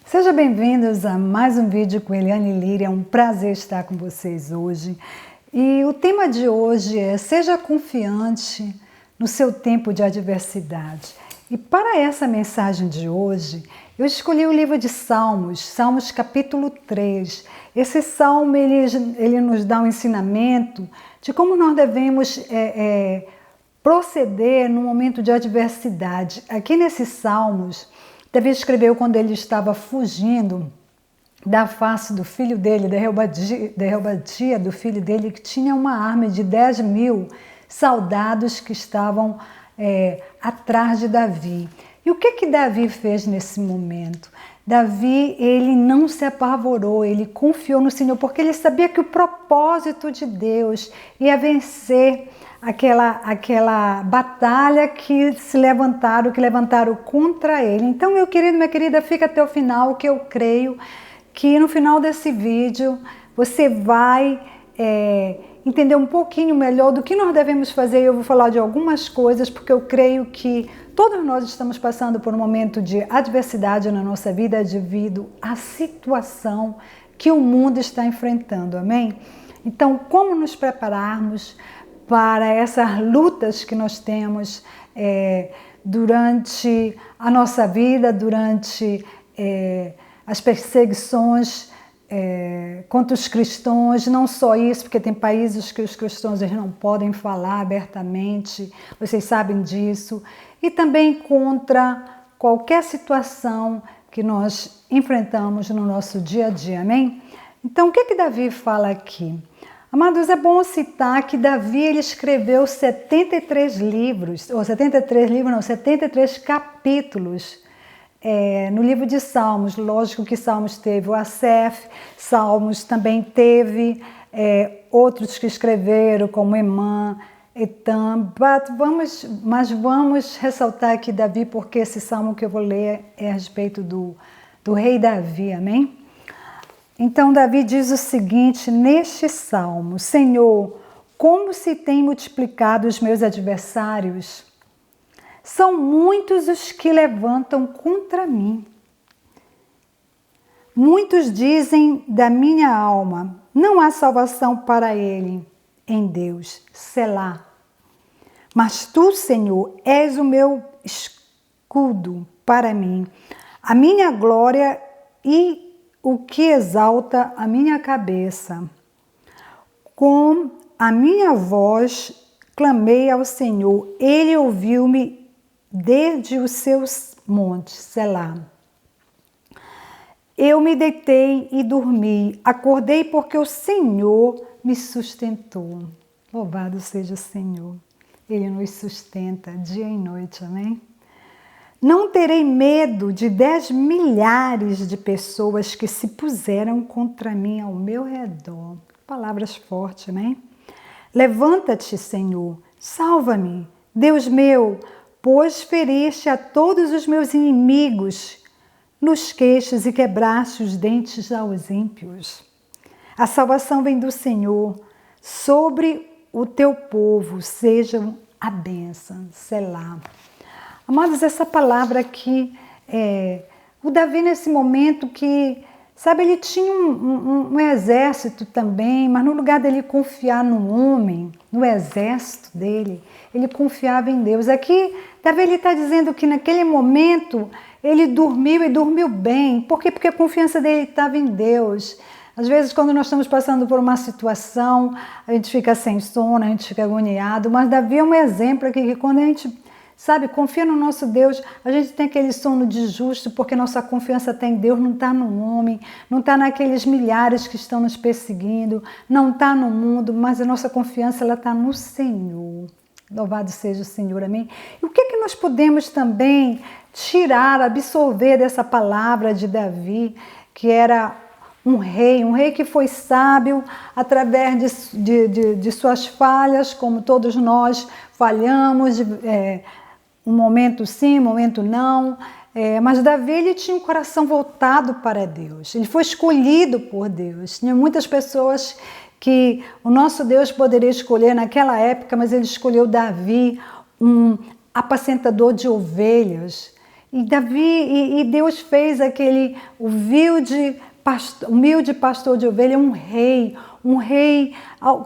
Sejam bem-vindos a mais um vídeo com Eliane Lira. É um prazer estar com vocês hoje. E o tema de hoje é: seja confiante no seu tempo de adversidade. E para essa mensagem de hoje, eu escolhi o livro de Salmos, Salmos capítulo 3. Esse salmo, ele nos dá um ensinamento de como nós devemos proceder no momento de adversidade. Aqui nesses salmos, Davi escreveu quando ele estava fugindo da face do filho dele, da rebeldia do filho dele, que tinha uma arma de 10.000 soldados que estavam atrás de Davi. E o que Davi fez nesse momento? Davi, ele não se apavorou, ele confiou no Senhor, porque ele sabia que o propósito de Deus ia vencer aquela batalha que levantaram contra ele. Então, meu querido, minha querida, fica até o final, que eu creio que no final desse vídeo você vai entender um pouquinho melhor do que nós devemos fazer. Eu vou falar de algumas coisas, porque eu creio que todos nós estamos passando por um momento de adversidade na nossa vida devido à situação que o mundo está enfrentando, amém? Então, como nos prepararmos para essas lutas que nós temos durante a nossa vida, durante as perseguições contra os cristãos, não só isso, porque tem países que os cristãos eles não podem falar abertamente, vocês sabem disso, e também contra qualquer situação que nós enfrentamos no nosso dia a dia, amém? Então, o que Davi fala aqui? Amados, é bom citar que Davi ele escreveu 73 capítulos no livro de Salmos. Lógico que Salmos teve o Asaf, Salmos também teve outros que escreveram, como Emã, Etam, mas vamos ressaltar aqui Davi, porque esse salmo que eu vou ler é a respeito do rei Davi, amém? Então, Davi diz o seguinte neste salmo: Senhor, como se têm multiplicado os meus adversários? São muitos os que levantam contra mim. Muitos dizem da minha alma: não há salvação para ele em Deus. Selá. Mas tu, Senhor, és o meu escudo para mim, a minha glória e o que exalta a minha cabeça. Com a minha voz clamei ao Senhor, ele ouviu-me desde os seus montes, Selá. Eu me deitei e dormi, acordei porque o Senhor me sustentou. Louvado seja o Senhor, ele nos sustenta dia e noite, amém? Não terei medo de 10 milhares de pessoas que se puseram contra mim ao meu redor. Palavras fortes, amém? Levanta-te, Senhor, salva-me, Deus meu, pois feriste a todos os meus inimigos nos queixos e quebraste os dentes aos ímpios. A salvação vem do Senhor, sobre o teu povo sejam a bênção, Selá. Amados, essa palavra aqui, o Davi nesse momento que, sabe, ele tinha um exército também, mas no lugar dele confiar no homem, no exército dele, ele confiava em Deus. Aqui, Davi está dizendo que naquele momento ele dormiu e dormiu bem. Por quê? Porque a confiança dele estava em Deus. Às vezes, quando nós estamos passando por uma situação, a gente fica sem sono, a gente fica agoniado, mas Davi é um exemplo aqui que quando a gente confia no nosso Deus, a gente tem aquele sono de justo, porque nossa confiança está em Deus, não está no homem, não está naqueles milhares que estão nos perseguindo, não está no mundo, mas a nossa confiança está no Senhor. Louvado seja o Senhor, amém? E o que nós podemos também tirar, absorver dessa palavra de Davi, que era um rei que foi sábio através de suas falhas, como todos nós falhamos, um momento sim, um momento não, mas Davi ele tinha um coração voltado para Deus, ele foi escolhido por Deus. Tinha muitas pessoas que o nosso Deus poderia escolher naquela época, mas ele escolheu Davi, um apacentador de ovelhas. E Deus fez aquele humilde pastor de ovelha um rei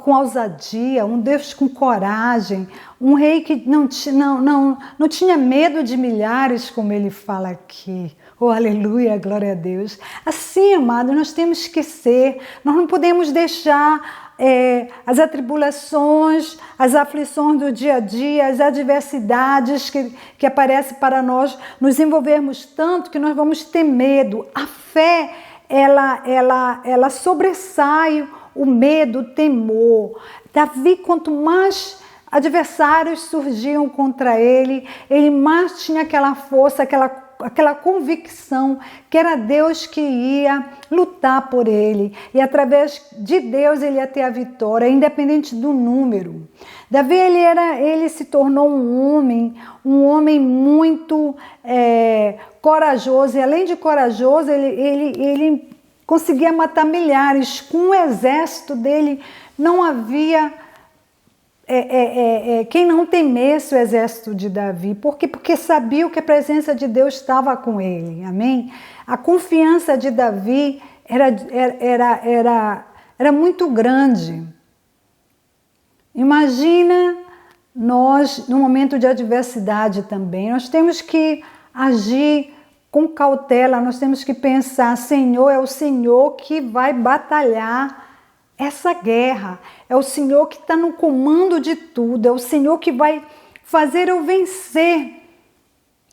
com ousadia, um Deus com coragem, um rei que não tinha medo de milhares, como ele fala aqui. Oh, aleluia, glória a Deus. Assim, amado, nós temos que ser, nós não podemos deixar as atribulações, as aflições do dia a dia, as adversidades que aparecem para nós, nos envolvermos tanto que nós vamos ter medo. A fé, ela sobressai o medo, o temor. Davi, quanto mais adversários surgiam contra ele mais tinha aquela força, aquela convicção que era Deus que ia lutar por ele. E através de Deus ele ia ter a vitória, independente do número. Davi, ele se tornou um homem muito corajoso. E além de corajoso, ele conseguia matar milhares. Com o exército dele não havia quem não temesse o exército de Davi. Por quê? Porque sabia que a presença de Deus estava com ele. Amém? A confiança de Davi era muito grande. Imagina nós, no momento de adversidade também, nós temos que agir com cautela, nós temos que pensar, Senhor, é o Senhor que vai batalhar essa guerra, é o Senhor que está no comando de tudo, é o Senhor que vai fazer eu vencer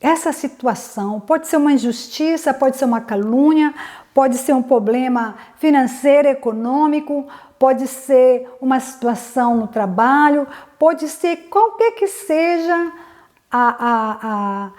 essa situação. Pode ser uma injustiça, pode ser uma calúnia, pode ser um problema financeiro, econômico, pode ser uma situação no trabalho, pode ser qualquer que seja a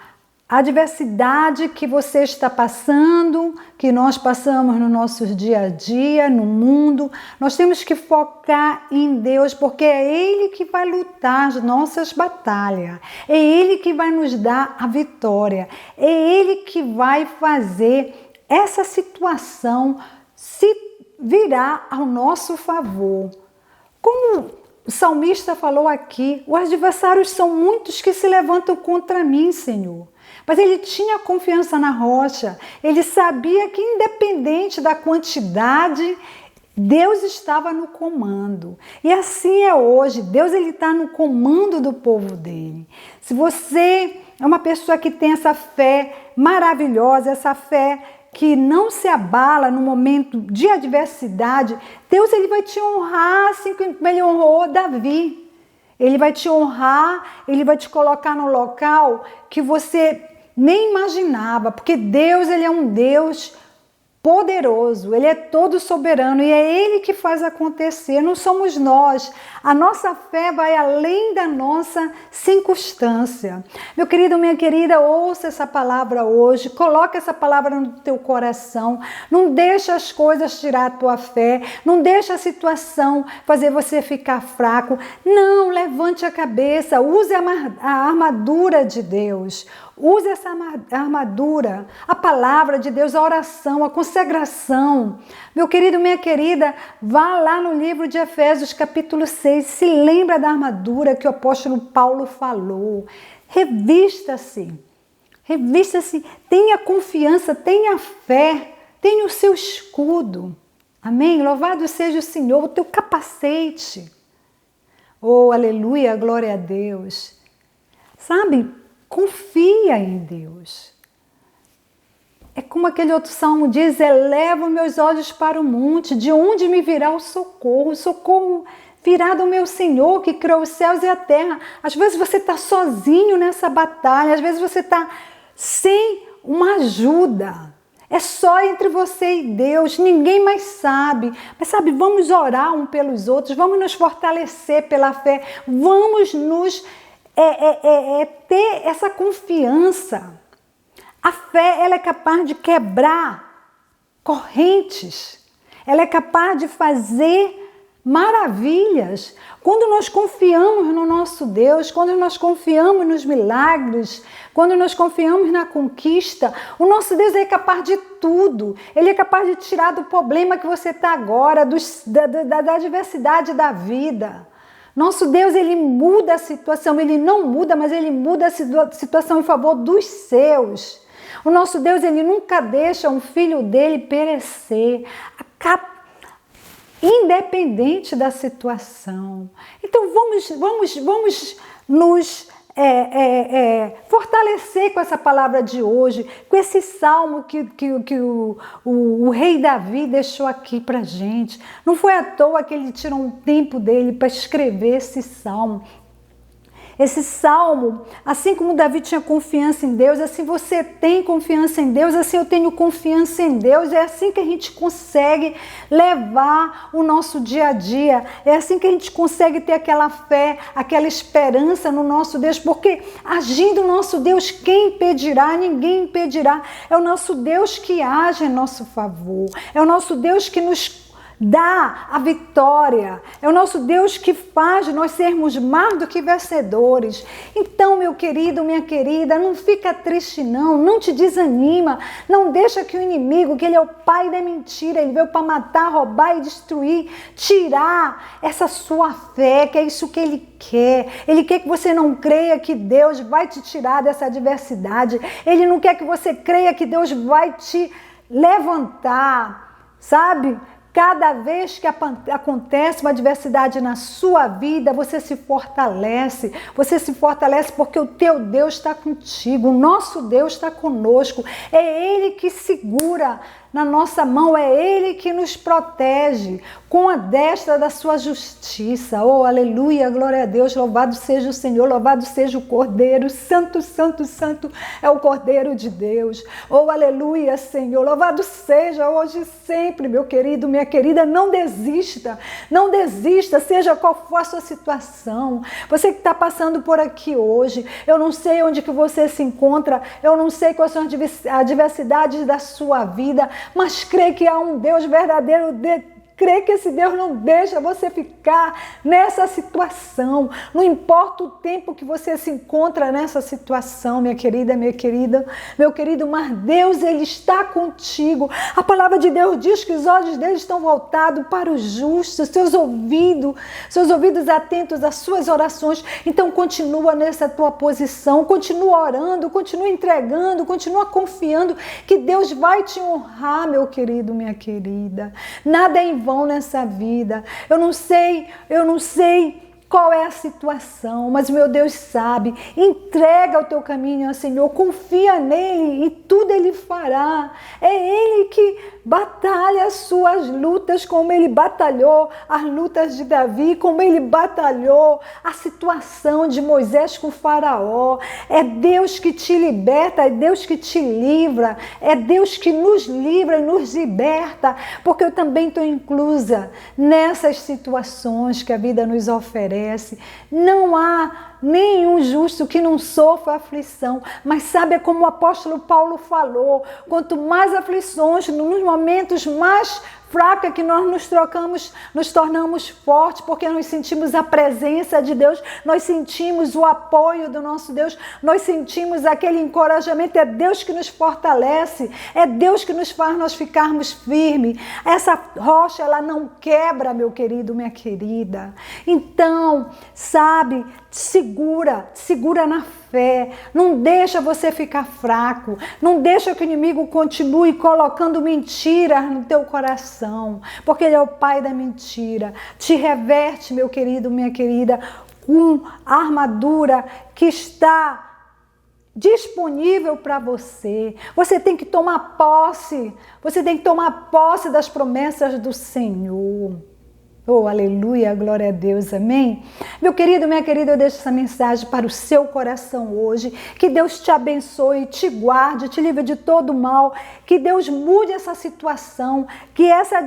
adversidade que você está passando, que nós passamos no nosso dia a dia, no mundo. Nós temos que focar em Deus, porque é Ele que vai lutar as nossas batalhas. É Ele que vai nos dar a vitória. É Ele que vai fazer essa situação se virar ao nosso favor. Como o salmista falou aqui, os adversários são muitos que se levantam contra mim, Senhor. Mas ele tinha confiança na rocha, ele sabia que independente da quantidade, Deus estava no comando. E assim é hoje, Deus está no comando do povo dele. Se você é uma pessoa que tem essa fé maravilhosa, essa fé que não se abala no momento de adversidade, Deus ele vai te honrar assim como ele honrou Davi. Ele vai te honrar, ele vai te colocar no local que você nem imaginava, porque Deus ele é um Deus poderoso, ele é todo soberano e é ele que faz acontecer, não somos nós. A nossa fé vai além da nossa circunstância. Meu querido, minha querida, ouça essa palavra hoje, coloque essa palavra no teu coração, não deixa as coisas tirar a tua fé, não deixa a situação fazer você ficar fraco, não, levante a cabeça, use a armadura de Deus. Use essa armadura, a palavra de Deus, a oração, a consagração. Meu querido, minha querida, vá lá no livro de Efésios capítulo 6, se lembra da armadura que o apóstolo Paulo falou. Revista-se, tenha confiança, tenha fé, tenha o seu escudo. Amém? Louvado seja o Senhor, o teu capacete. Oh, aleluia, glória a Deus. Sabe? Confia em Deus. É como aquele outro salmo diz, elevo meus olhos para o monte, de onde me virá o socorro? O socorro virá do meu Senhor, que criou os céus e a terra. Às vezes você está sozinho nessa batalha, às vezes você está sem uma ajuda. É só entre você e Deus, ninguém mais sabe. Mas sabe, vamos orar um pelos outros, vamos nos fortalecer pela fé, vamos nos ter essa confiança. A fé, ela é capaz de quebrar correntes, ela é capaz de fazer maravilhas. Quando nós confiamos no nosso Deus, quando nós confiamos nos milagres, quando nós confiamos na conquista, o nosso Deus é capaz de tudo. Ele é capaz de tirar do problema que você está agora, da adversidade da vida. Nosso Deus, ele muda a situação, ele não muda, mas ele muda a situação em favor dos seus. O nosso Deus, ele nunca deixa um filho dele perecer, independente da situação. Então vamos nos fortalecer com essa palavra de hoje, com esse salmo que o rei Davi deixou aqui pra gente. Não foi à toa que ele tirou um tempo dele para escrever esse salmo. Esse salmo, assim como Davi tinha confiança em Deus, assim você tem confiança em Deus, assim eu tenho confiança em Deus. É assim que a gente consegue levar o nosso dia a dia. É assim que a gente consegue ter aquela fé, aquela esperança no nosso Deus, porque agindo o nosso Deus, quem impedirá? Ninguém impedirá. É o nosso Deus que age em nosso favor. É o nosso Deus que nos dá a vitória. É o nosso Deus que faz nós sermos mais do que vencedores. Então, meu querido, minha querida, não fica triste não te desanima, não deixa que o inimigo, que ele é o pai da mentira, ele veio para matar, roubar e destruir, tirar essa sua fé, que é isso que ele quer. Ele quer que você não creia que Deus vai te tirar dessa adversidade. Ele não quer que você creia que Deus vai te levantar, sabe? Cada vez que acontece uma adversidade na sua vida, você se fortalece porque o teu Deus está contigo, o nosso Deus está conosco, é Ele que segura na nossa mão, é Ele que nos protege com a destra da sua justiça. Oh, aleluia, glória a Deus, louvado seja o Senhor, louvado seja o Cordeiro, santo, santo, santo é o Cordeiro de Deus. Oh, aleluia, Senhor, louvado seja hoje e sempre, meu querido, minha querida, não desista, seja qual for a sua situação. Você que está passando por aqui hoje, eu não sei onde que você se encontra, eu não sei quais são as adversidades da sua vida, mas crê que há um Deus verdadeiro, crê que esse Deus não deixa você ficar nessa situação. Não importa o tempo que você se encontra nessa situação, minha querida, meu querido, mas Deus, Ele está contigo. A palavra de Deus diz que os olhos dele estão voltados para os justos, seus ouvidos atentos às suas orações. Então continua nessa tua posição, continua orando, continua entregando, continua confiando que Deus vai te honrar, meu querido, minha querida. Nada é em vão nessa vida. Eu não sei qual é a situação, mas meu Deus sabe. Entrega o teu caminho ao Senhor, confia nele e tudo ele fará. É ele que batalha as suas lutas, como ele batalhou as lutas de Davi, como ele batalhou a situação de Moisés com o faraó. É Deus que te liberta, é Deus que te livra, é Deus que nos livra e nos liberta, porque eu também estou inclusa nessas situações que a vida nos oferece. Não há nenhum justo que não sofra aflição, mas sabe como o apóstolo Paulo falou, quanto mais aflições, nos momentos mais fracos que nós nos tornamos fortes, porque nós sentimos a presença de Deus, nós sentimos o apoio do nosso Deus, nós sentimos aquele encorajamento, é Deus que nos fortalece, é Deus que nos faz nós ficarmos firmes. Essa rocha, ela não quebra, meu querido, minha querida. Então, sabe, segura na fé, não deixa você ficar fraco, não deixa que o inimigo continue colocando mentiras no teu coração, porque ele é o pai da mentira. Te reverte, meu querido, minha querida, com a armadura que está disponível para você. Você tem que tomar posse, das promessas do Senhor. Oh, aleluia, glória a Deus, amém? Meu querido, minha querida, eu deixo essa mensagem para o seu coração hoje. Que Deus te abençoe, te guarde, te livre de todo mal. Que Deus mude essa situação, que essa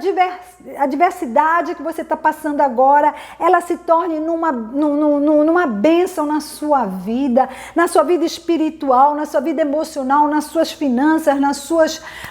adversidade que você está passando agora, ela se torne numa bênção na sua vida espiritual, na sua vida emocional, nas suas finanças,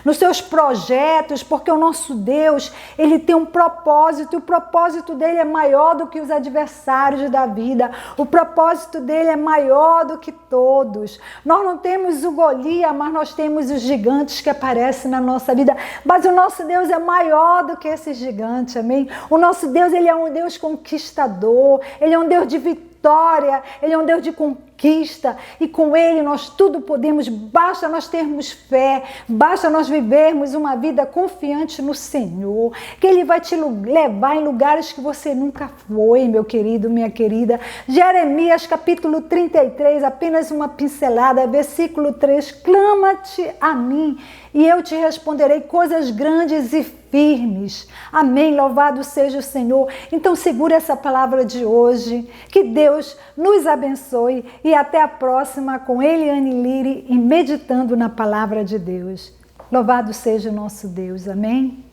nos seus projetos, porque o nosso Deus, Ele tem um propósito, e o propósito dele é maior do que os adversários da vida. O propósito dele é maior do que todos. Nós não temos o Golias, mas nós temos os gigantes que aparecem na nossa vida. Mas o nosso Deus é maior do que esse gigante, amém? O nosso Deus, ele é um Deus conquistador, ele é um Deus de vitória, ele é um Deus de conquista. conquista e com Ele nós tudo podemos, basta nós termos fé, basta nós vivermos uma vida confiante no Senhor, que Ele vai te levar em lugares que você nunca foi, meu querido, minha querida. Jeremias capítulo 33, apenas uma pincelada, versículo 3, clama-te a mim e eu te responderei coisas grandes e firmes. Amém, louvado seja o Senhor. Então segura essa palavra de hoje, que Deus nos abençoe e até a próxima com Eliane Liri e meditando na palavra de Deus. Louvado seja o nosso Deus, amém?